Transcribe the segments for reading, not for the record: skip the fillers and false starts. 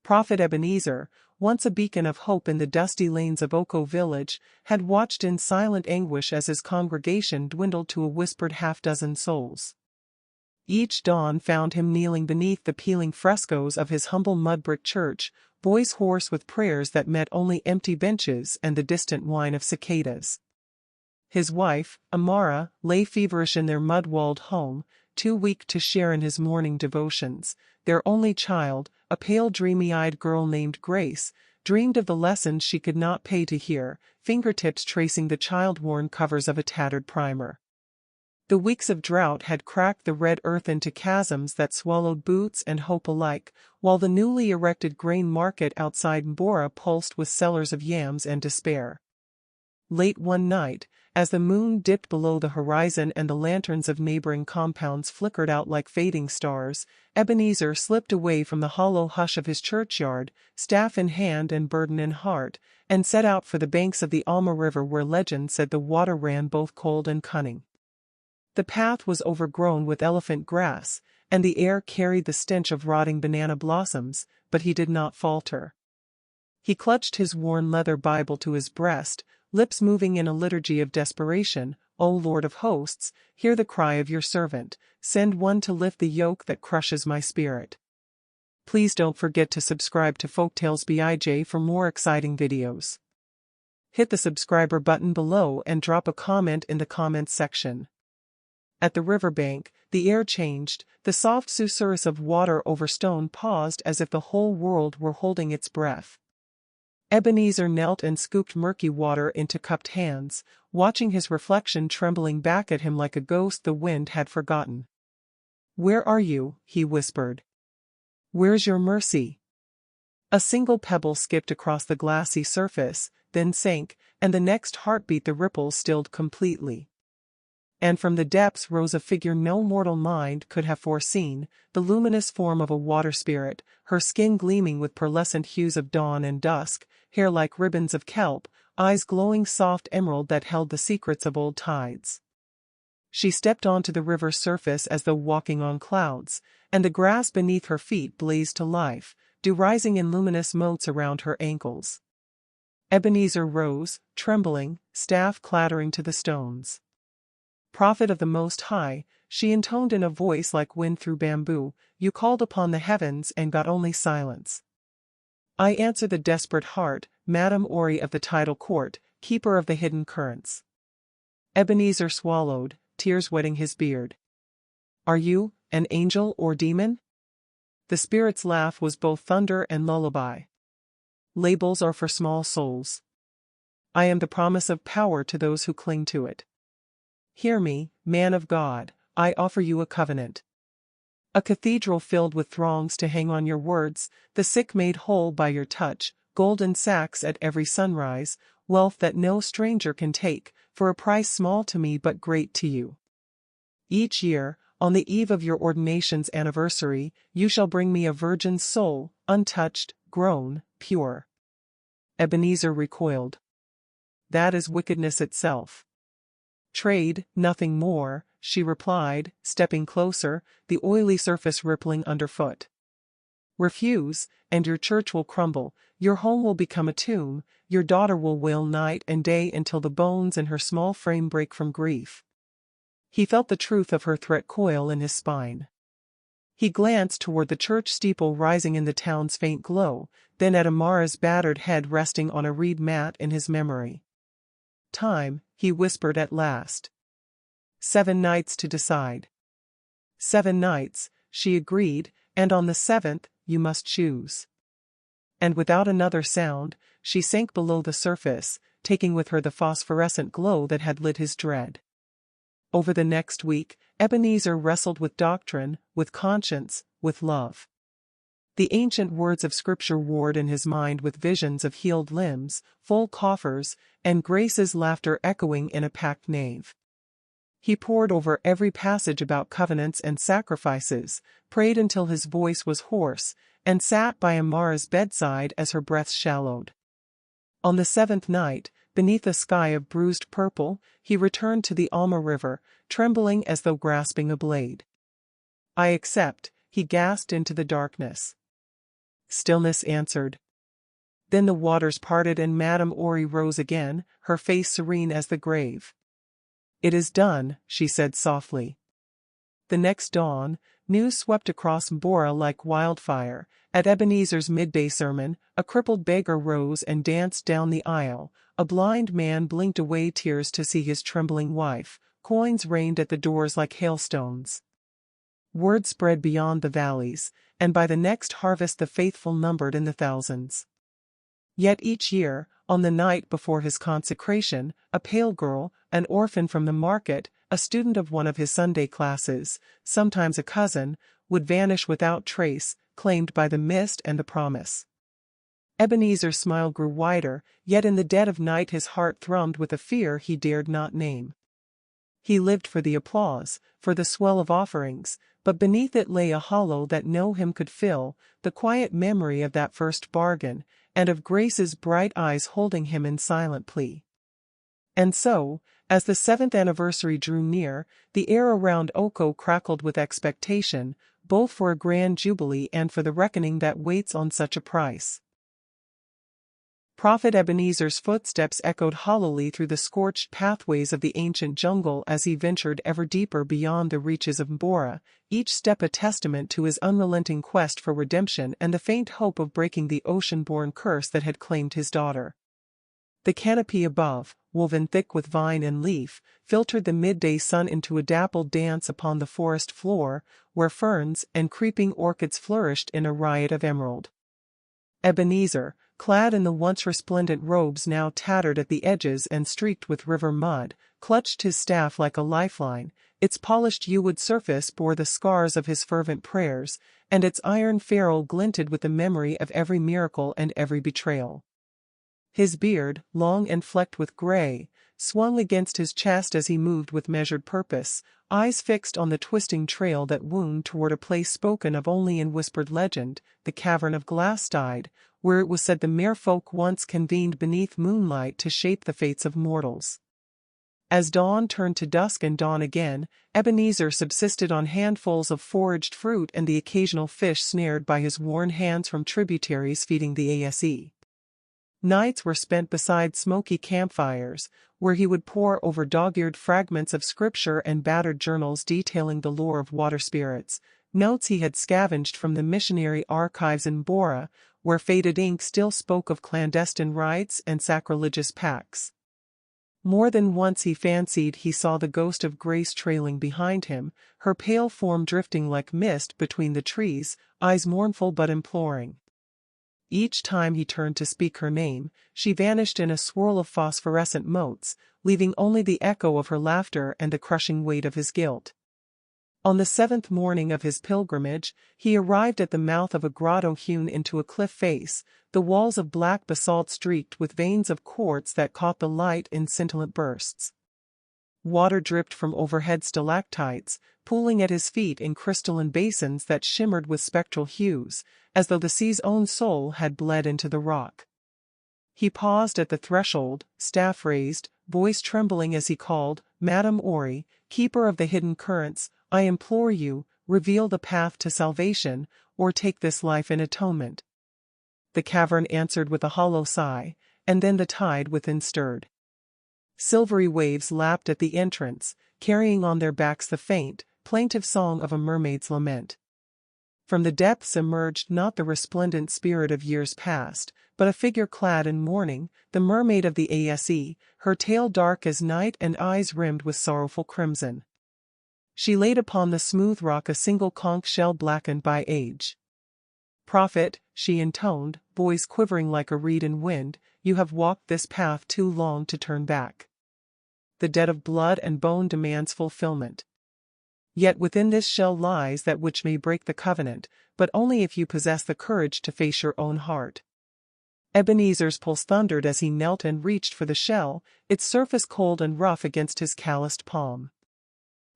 Prophet Ebenezer, once a beacon of hope in the dusty lanes of Oko village, had watched in silent anguish as his congregation dwindled to a whispered half-dozen souls. Each dawn found him kneeling beneath the peeling frescoes of his humble mud-brick church, voice hoarse with prayers that met only empty benches and the distant whine of cicadas. His wife, Amara, lay feverish in their mud-walled home, too weak to share in his morning devotions. Their only child, a pale dreamy-eyed girl named Grace, dreamed of the lessons she could not pay to hear, fingertips tracing the child-worn covers of a tattered primer. The weeks of drought had cracked the red earth into chasms that swallowed boots and hope alike, while the newly erected grain market outside Mbora pulsed with sellers of yams and despair. Late one night, as the moon dipped below the horizon and the lanterns of neighboring compounds flickered out like fading stars, Ebenezer slipped away from the hollow hush of his churchyard, staff in hand and burden in heart, and set out for the banks of the Alma River where legend said the water ran both cold and cunning. The path was overgrown with elephant grass, and the air carried the stench of rotting banana blossoms, but he did not falter. He clutched his worn leather Bible to his breast, lips moving in a liturgy of desperation. "O Lord of hosts, hear the cry of your servant, send one to lift the yoke that crushes my spirit." Please don't forget to subscribe to Folktales bij for more exciting videos. Hit the subscriber button below and drop a comment in the comments section. At the riverbank, the air changed, the soft susurrus of water over stone paused as if the whole world were holding its breath. Ebenezer knelt and scooped murky water into cupped hands, watching his reflection trembling back at him like a ghost the wind had forgotten. "Where are you?" he whispered. "Where's your mercy?" A single pebble skipped across the glassy surface, then sank, and the next heartbeat the ripples stilled completely. And from the depths rose a figure no mortal mind could have foreseen, the luminous form of a water spirit, her skin gleaming with pearlescent hues of dawn and dusk, hair like ribbons of kelp, eyes glowing soft emerald that held the secrets of old tides. She stepped onto the river's surface as though walking on clouds, and the grass beneath her feet blazed to life, dew rising in luminous motes around her ankles. Ebenezer rose, trembling, staff clattering to the stones. "Prophet of the Most High," she intoned in a voice like wind through bamboo, "you called upon the heavens and got only silence. I answer the desperate heart, Madame Ori of the tidal court, keeper of the hidden currents." Ebenezer swallowed, tears wetting his beard. "Are you an angel or demon?" The spirit's laugh was both thunder and lullaby. "Labels are for small souls. I am the promise of power to those who cling to it. Hear me, man of God, I offer you a covenant. A cathedral filled with throngs to hang on your words, the sick made whole by your touch, golden sacks at every sunrise, wealth that no stranger can take, for a price small to me but great to you. Each year, on the eve of your ordination's anniversary, you shall bring me a virgin's soul, untouched, grown, pure." Ebenezer recoiled. "That is wickedness itself." "Trade, nothing more," she replied, stepping closer, the oily surface rippling underfoot. "Refuse, and your church will crumble, your home will become a tomb, your daughter will wail night and day until the bones in her small frame break from grief." He felt the truth of her threat coil in his spine. He glanced toward the church steeple rising in the town's faint glow, then at Amara's battered head resting on a reed mat in his memory. "Time," he whispered at last. 7 nights to decide." 7 nights, she agreed, "and on the 7th, you must choose." And without another sound, she sank below the surface, taking with her the phosphorescent glow that had lit his dread. Over the next week, Ebenezer wrestled with doctrine, with conscience, with love. The ancient words of Scripture warred in his mind with visions of healed limbs, full coffers, and Grace's laughter echoing in a packed nave. He pored over every passage about covenants and sacrifices, prayed until his voice was hoarse, and sat by Amara's bedside as her breath shallowed. On the 7th night, beneath a sky of bruised purple, he returned to the Alma River, trembling as though grasping a blade. "I accept," he gasped into the darkness. Stillness answered. Then the waters parted and Madame Ori rose again, her face serene as the grave. "It is done," she said softly. The next dawn, news swept across Mbora like wildfire. At Ebenezer's midday sermon, a crippled beggar rose and danced down the aisle. A blind man blinked away tears to see his trembling wife. Coins rained at the doors like hailstones. Word spread beyond the valleys, and by the next harvest the faithful numbered in the thousands. Yet each year, on the night before his consecration, a pale girl, an orphan from the market, a student of one of his Sunday classes, sometimes a cousin, would vanish without trace, claimed by the mist and the promise. Ebenezer's smile grew wider, yet in the dead of night his heart thrummed with a fear he dared not name. He lived for the applause, for the swell of offerings, but beneath it lay a hollow that no hymn could fill, the quiet memory of that first bargain, and of Grace's bright eyes holding him in silent plea. And so, as the 7th anniversary drew near, the air around Oko crackled with expectation, both for a grand jubilee and for the reckoning that waits on such a price. Prophet Ebenezer's footsteps echoed hollowly through the scorched pathways of the ancient jungle as he ventured ever deeper beyond the reaches of Mbora, each step a testament to his unrelenting quest for redemption and the faint hope of breaking the ocean-born curse that had claimed his daughter. The canopy above, woven thick with vine and leaf, filtered the midday sun into a dappled dance upon the forest floor, where ferns and creeping orchids flourished in a riot of emerald. Ebenezer, clad in the once resplendent robes now tattered at the edges and streaked with river mud, clutched his staff like a lifeline. Its polished yew-wood surface bore the scars of his fervent prayers, and its iron ferrule glinted with the memory of every miracle and every betrayal. His beard, long and flecked with gray, swung against his chest as he moved with measured purpose, eyes fixed on the twisting trail that wound toward a place spoken of only in whispered legend, the Cavern of Glass-Dyed, where it was said the merfolk once convened beneath moonlight to shape the fates of mortals. As dawn turned to dusk and dawn again, Ebenezer subsisted on handfuls of foraged fruit and the occasional fish snared by his worn hands from tributaries feeding the Ase. Nights were spent beside smoky campfires, where he would pore over dog-eared fragments of scripture and battered journals detailing the lore of water spirits, notes he had scavenged from the missionary archives in Mbora, where faded ink still spoke of clandestine rites and sacrilegious pacts. More than once he fancied he saw the ghost of Grace trailing behind him, her pale form drifting like mist between the trees, eyes mournful but imploring. Each time he turned to speak her name, she vanished in a swirl of phosphorescent motes, leaving only the echo of her laughter and the crushing weight of his guilt. On the 7th morning of his pilgrimage, he arrived at the mouth of a grotto hewn into a cliff face, the walls of black basalt streaked with veins of quartz that caught the light in scintillant bursts. Water dripped from overhead stalactites, pooling at his feet in crystalline basins that shimmered with spectral hues, as though the sea's own soul had bled into the rock. He paused at the threshold, staff raised, voice trembling as he called, "Madame Ori, keeper of the hidden currents, I implore you, reveal the path to salvation, or take this life in atonement." The cavern answered with a hollow sigh, and then the tide within stirred. Silvery waves lapped at the entrance, carrying on their backs the faint, plaintive song of a mermaid's lament. From the depths emerged not the resplendent spirit of years past, but a figure clad in mourning, the mermaid of the Ase, her tail dark as night and eyes rimmed with sorrowful crimson. She laid upon the smooth rock a single conch shell blackened by age. "Prophet," she intoned, voice quivering like a reed in wind, "you have walked this path too long to turn back. The debt of blood and bone demands fulfillment. Yet within this shell lies that which may break the covenant, but only if you possess the courage to face your own heart." Ebenezer's pulse thundered as he knelt and reached for the shell, its surface cold and rough against his calloused palm.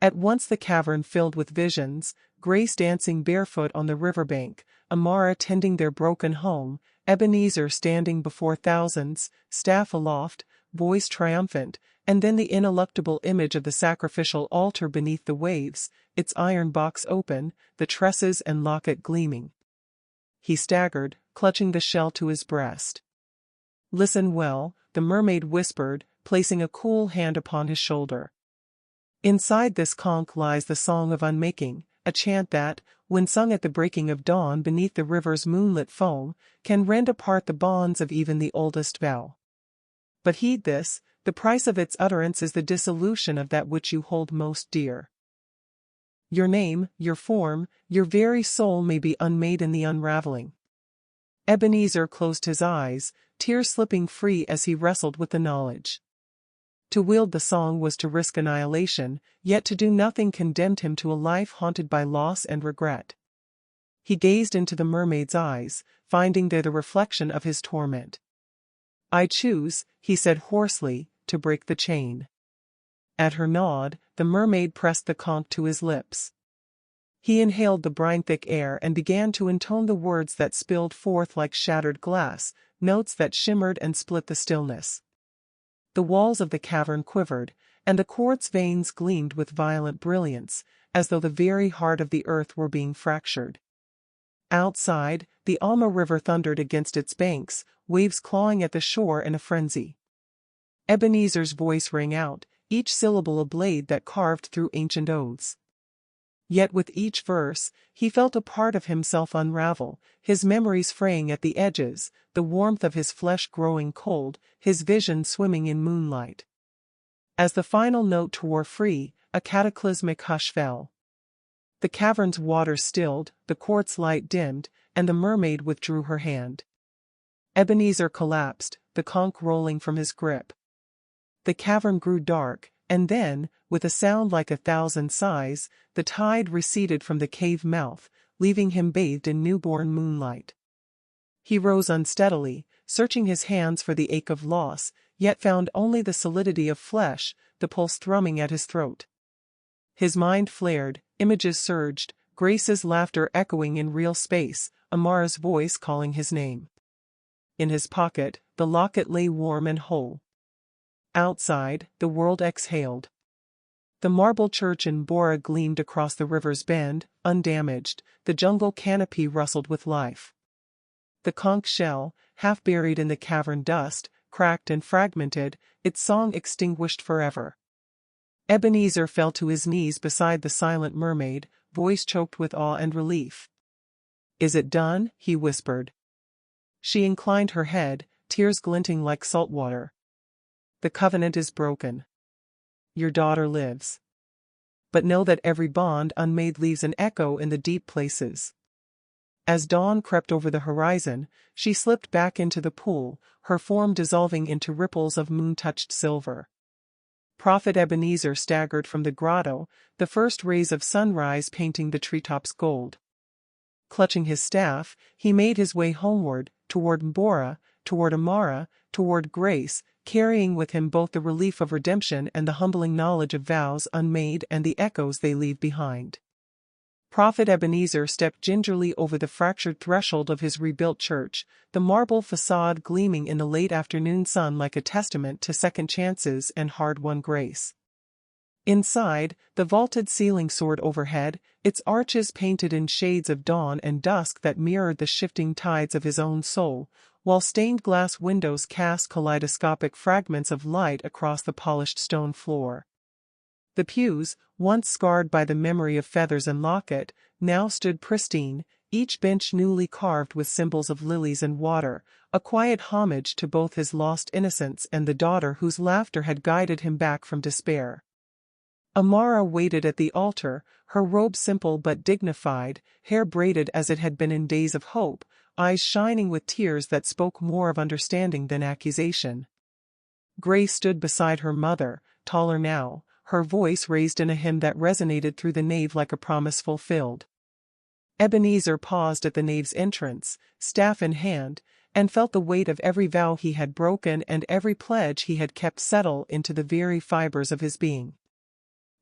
At once the cavern filled with visions, Grace dancing barefoot on the riverbank, Amara tending their broken home, Ebenezer standing before thousands, staff aloft, voice triumphant, and then the ineluctable image of the sacrificial altar beneath the waves, its iron box open, the tresses and locket gleaming. He staggered, clutching the shell to his breast. "Listen well," the mermaid whispered, placing a cool hand upon his shoulder. "Inside this conch lies the song of unmaking, a chant that, when sung at the breaking of dawn beneath the river's moonlit foam, can rend apart the bonds of even the oldest vow. But heed this, the price of its utterance is the dissolution of that which you hold most dear. Your name, your form, your very soul may be unmade in the unraveling." Ebenezer closed his eyes, tears slipping free as he wrestled with the knowledge. To wield the song was to risk annihilation, yet to do nothing condemned him to a life haunted by loss and regret. He gazed into the mermaid's eyes, finding there the reflection of his torment. "I choose," he said hoarsely, "to break the chain." At her nod, the mermaid pressed the conch to his lips. He inhaled the brine-thick air and began to intone the words that spilled forth like shattered glass, notes that shimmered and split the stillness. The walls of the cavern quivered, and the quartz veins gleamed with violent brilliance, as though the very heart of the earth were being fractured. Outside, the Alma River thundered against its banks, waves clawing at the shore in a frenzy. Ebenezer's voice rang out, each syllable a blade that carved through ancient oaths. Yet with each verse, he felt a part of himself unravel, his memories fraying at the edges, the warmth of his flesh growing cold, his vision swimming in moonlight. As the final note tore free, a cataclysmic hush fell. The cavern's waters stilled, the quartz light dimmed, and the mermaid withdrew her hand. Ebenezer collapsed, the conch rolling from his grip. The cavern grew dark, and then, with a sound like 1,000 sighs, the tide receded from the cave mouth, leaving him bathed in newborn moonlight. He rose unsteadily, searching his hands for the ache of loss, yet found only the solidity of flesh, the pulse thrumming at his throat. His mind flared, images surged, Grace's laughter echoing in real space, Amara's voice calling his name. In his pocket, the locket lay warm and whole. Outside, the world exhaled. The marble church in Bora gleamed across the river's bend, undamaged, the jungle canopy rustled with life. The conch shell, half buried in the cavern dust, cracked and fragmented, its song extinguished forever. Ebenezer fell to his knees beside the silent mermaid, voice choked with awe and relief. "Is it done?" he whispered. She inclined her head, tears glinting like salt water. "The covenant is broken. Your daughter lives. But know that every bond unmade leaves an echo in the deep places." As dawn crept over the horizon, she slipped back into the pool, her form dissolving into ripples of moon-touched silver. Prophet Ebenezer staggered from the grotto, the first rays of sunrise painting the treetops gold. Clutching his staff, he made his way homeward, toward Bora, toward Amara, toward Grace, carrying with him both the relief of redemption and the humbling knowledge of vows unmade and the echoes they leave behind. Prophet Ebenezer stepped gingerly over the fractured threshold of his rebuilt church, the marble facade gleaming in the late afternoon sun like a testament to second chances and hard-won grace. Inside, the vaulted ceiling soared overhead, its arches painted in shades of dawn and dusk that mirrored the shifting tides of his own soul, while stained glass windows cast kaleidoscopic fragments of light across the polished stone floor. The pews, once scarred by the memory of feathers and locket, now stood pristine, each bench newly carved with symbols of lilies and water, a quiet homage to both his lost innocence and the daughter whose laughter had guided him back from despair. Amara waited at the altar, her robe simple but dignified, hair braided as it had been in days of hope, eyes shining with tears that spoke more of understanding than accusation. Grace stood beside her mother, taller now, her voice raised in a hymn that resonated through the nave like a promise fulfilled. Ebenezer paused at the nave's entrance, staff in hand, and felt the weight of every vow he had broken and every pledge he had kept settle into the very fibers of his being.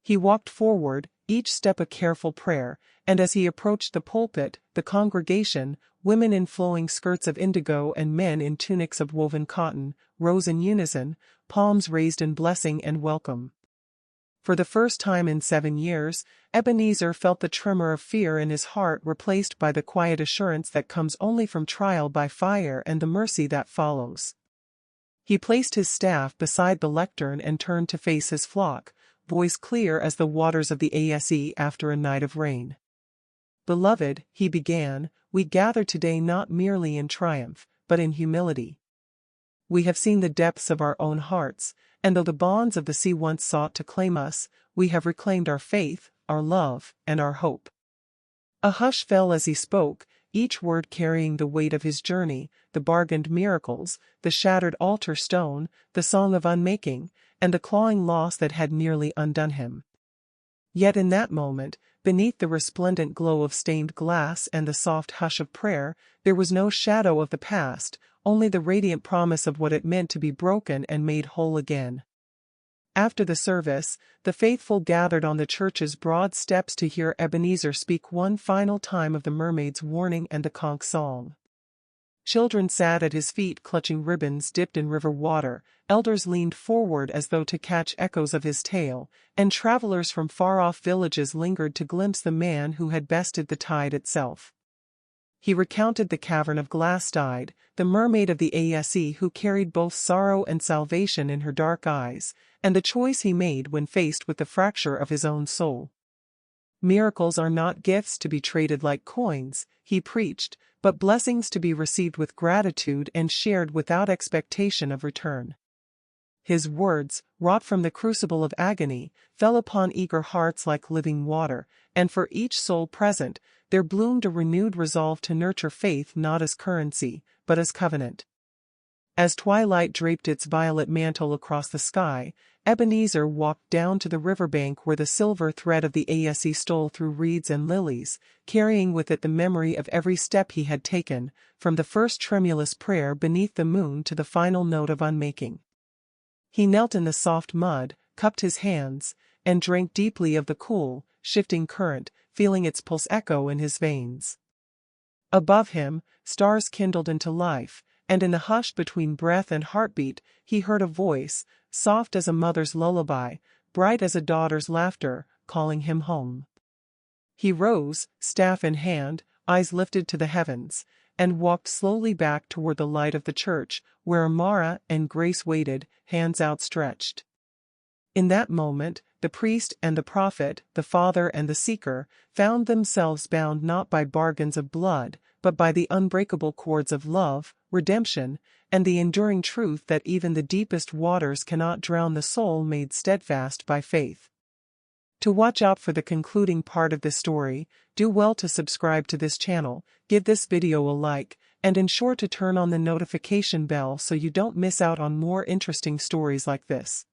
He walked forward, each step a careful prayer, and as he approached the pulpit, the congregation, women in flowing skirts of indigo and men in tunics of woven cotton, rose in unison, palms raised in blessing and welcome. For the first time in 7 years, Ebenezer felt the tremor of fear in his heart replaced by the quiet assurance that comes only from trial by fire and the mercy that follows. He placed his staff beside the lectern and turned to face his flock, voice clear as the waters of the Ase after a night of rain. "Beloved," he began, "we gather today not merely in triumph, but in humility. We have seen the depths of our own hearts, and though the bonds of the sea once sought to claim us, we have reclaimed our faith, our love, and our hope." A hush fell as he spoke, each word carrying the weight of his journey, the bargained miracles, the shattered altar stone, the song of unmaking, and the clawing loss that had nearly undone him. Yet in that moment, beneath the resplendent glow of stained glass and the soft hush of prayer, there was no shadow of the past, only the radiant promise of what it meant to be broken and made whole again. After the service, the faithful gathered on the church's broad steps to hear Ebenezer speak one final time of the mermaid's warning and the conch song. Children sat at his feet clutching ribbons dipped in river water, elders leaned forward as though to catch echoes of his tale, and travelers from far-off villages lingered to glimpse the man who had bested the tide itself. He recounted the cavern of glass dyed, the mermaid of the Ase who carried both sorrow and salvation in her dark eyes, and the choice he made when faced with the fracture of his own soul. "Miracles are not gifts to be traded like coins," he preached, "but blessings to be received with gratitude and shared without expectation of return." His words, wrought from the crucible of agony, fell upon eager hearts like living water, and for each soul present, there bloomed a renewed resolve to nurture faith not as currency, but as covenant. As twilight draped its violet mantle across the sky, Ebenezer walked down to the riverbank where the silver thread of the Ase stole through reeds and lilies, carrying with it the memory of every step he had taken, from the first tremulous prayer beneath the moon to the final note of unmaking. He knelt in the soft mud, cupped his hands, and drank deeply of the cool, shifting current, feeling its pulse echo in his veins. Above him, stars kindled into life, and in the hush between breath and heartbeat, he heard a voice, soft as a mother's lullaby, bright as a daughter's laughter, calling him home. He rose, staff in hand, eyes lifted to the heavens, and walked slowly back toward the light of the church, where Amara and Grace waited, hands outstretched. In that moment, the priest and the prophet, the father and the seeker, found themselves bound not by bargains of blood, but by the unbreakable cords of love, redemption, and the enduring truth that even the deepest waters cannot drown the soul made steadfast by faith. To watch out for the concluding part of this story, do well to subscribe to this channel, give this video a like, and ensure to turn on the notification bell so you don't miss out on more interesting stories like this.